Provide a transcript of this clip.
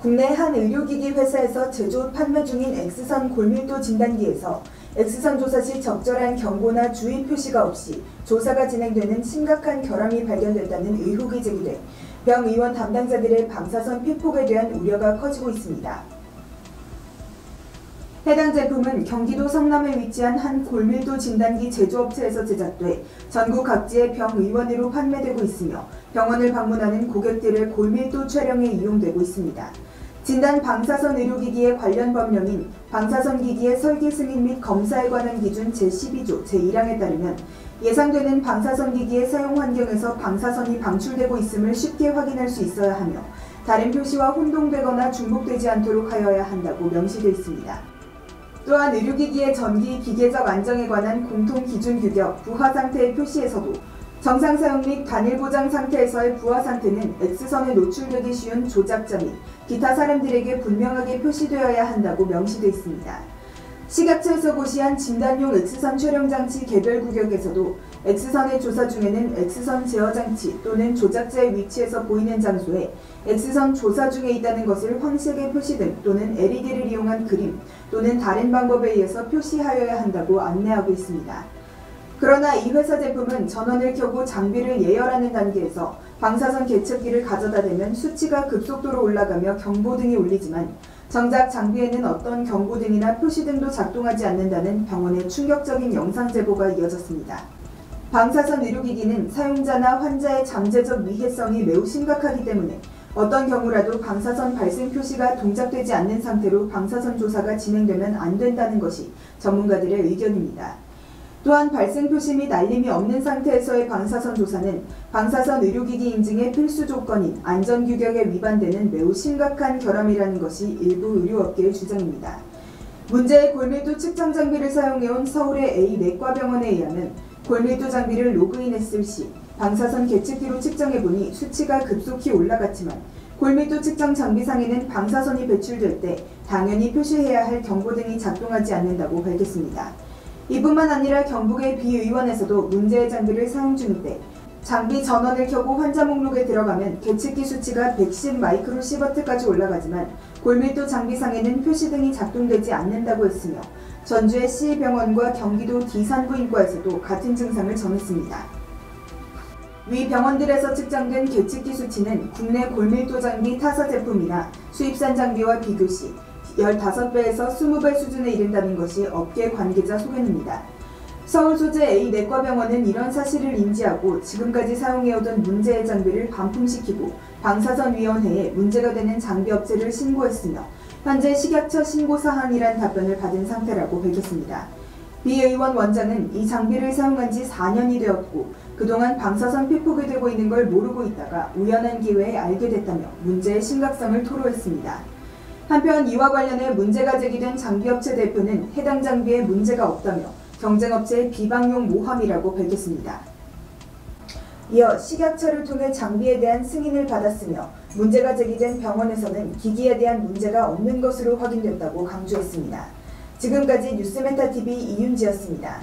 국내 한 의료기기 회사에서 제조 판매 중인 X선 골밀도 진단기에서 X선 조사 시 적절한 경고나 주의 표시가 없이 조사가 진행되는 심각한 결함이 발견됐다는 의혹이 제기돼 병 의원 담당자들의 방사선 피폭에 대한 우려가 커지고 있습니다. 해당 제품은 경기도 성남에 위치한 한 골밀도 진단기 제조업체에서 제작돼 전국 각지의 병 의원으로 판매되고 있으며 병원을 방문하는 고객들의 골밀도 촬영에 이용되고 있습니다. 진단 방사선 의료기기의 관련 법령인 방사선 기기의 설계 승인 및 검사에 관한 기준 제12조 제1항에 따르면 예상되는 방사선 기기의 사용 환경에서 방사선이 방출되고 있음을 쉽게 확인할 수 있어야 하며 다른 표시와 혼동되거나 중복되지 않도록 하여야 한다고 명시되어 있습니다. 또한 의료기기의 전기 기계적 안정에 관한 공통 기준 규격 부하 상태의 표시에서도 정상 사용 및 단일 보장 상태에서의 부하 상태는 X선에 노출되기 쉬운 조작자 및 기타 사람들에게 분명하게 표시되어야 한다고 명시되어 있습니다. 식약처에서 고시한 진단용 X선 촬영 장치 개별 구역에서도 X선의 조사 중에는 X선 제어 장치 또는 조작자의 위치에서 보이는 장소에 X선 조사 중에 있다는 것을 황색의 표시등 또는 LED를 이용한 그림 또는 다른 방법에 의해서 표시하여야 한다고 안내하고 있습니다. 그러나 이 회사 제품은 전원을 켜고 장비를 예열하는 단계에서 방사선 계측기를 가져다 대면 수치가 급속도로 올라가며 경보등이 울리지만 정작 장비에는 어떤 경고등이나 표시등도 작동하지 않는다는 병원의 충격적인 영상 제보가 이어졌습니다. 방사선 의료기기는 사용자나 환자의 잠재적 위해성이 매우 심각하기 때문에 어떤 경우라도 방사선 발생 표시가 동작되지 않는 상태로 방사선 조사가 진행되면 안 된다는 것이 전문가들의 의견입니다. 또한 발생 표시 및 알림이 없는 상태에서의 방사선 조사는 방사선 의료기기 인증의 필수 조건인 안전규격에 위반되는 매우 심각한 결함이라는 것이 일부 의료업계의 주장입니다. 문제의 골밀도 측정 장비를 사용해온 서울의 A 내과병원에 의하면 골밀도 장비를 로그인했을 시 방사선 계측기로 측정해보니 수치가 급속히 올라갔지만 골밀도 측정 장비상에는 방사선이 배출될 때 당연히 표시해야 할 경고등이 작동하지 않는다고 밝혔습니다. 이뿐만 아니라 경북의 비의원에서도 문제의 장비를 사용 중인데 장비 전원을 켜고 환자 목록에 들어가면 계측기 수치가 110 마이크로시버트까지 올라가지만 골밀도 장비상에는 표시등이 작동되지 않는다고 했으며 전주의 C병원과 경기도 D산부인과에서도 같은 증상을 전했습니다. 위 병원들에서 측정된 계측기 수치는 국내 골밀도 장비 타사 제품이나 수입산 장비와 비교 시 15배에서 20배 수준에 이른다는 것이 업계 관계자 소견입니다. 서울 소재 A 내과병원은 이런 사실을 인지하고 지금까지 사용해오던 문제의 장비를 반품시키고 방사선위원회에 문제가 되는 장비업체를 신고했으며 현재 식약처 신고사항이란 답변을 받은 상태라고 밝혔습니다. 비의원 원장은 이 장비를 사용한 지 4년이 되었고 그동안 방사선 피폭이 되고 있는 걸 모르고 있다가 우연한 기회에 알게 됐다며 문제의 심각성을 토로했습니다. 한편 이와 관련해 문제가 제기된 장비업체 대표는 해당 장비에 문제가 없다며 경쟁업체의 비방용 모함이라고 밝혔습니다. 이어 식약처를 통해 장비에 대한 승인을 받았으며 문제가 제기된 병원에서는 기기에 대한 문제가 없는 것으로 확인됐다고 강조했습니다. 지금까지 뉴스메타TV 이윤지였습니다.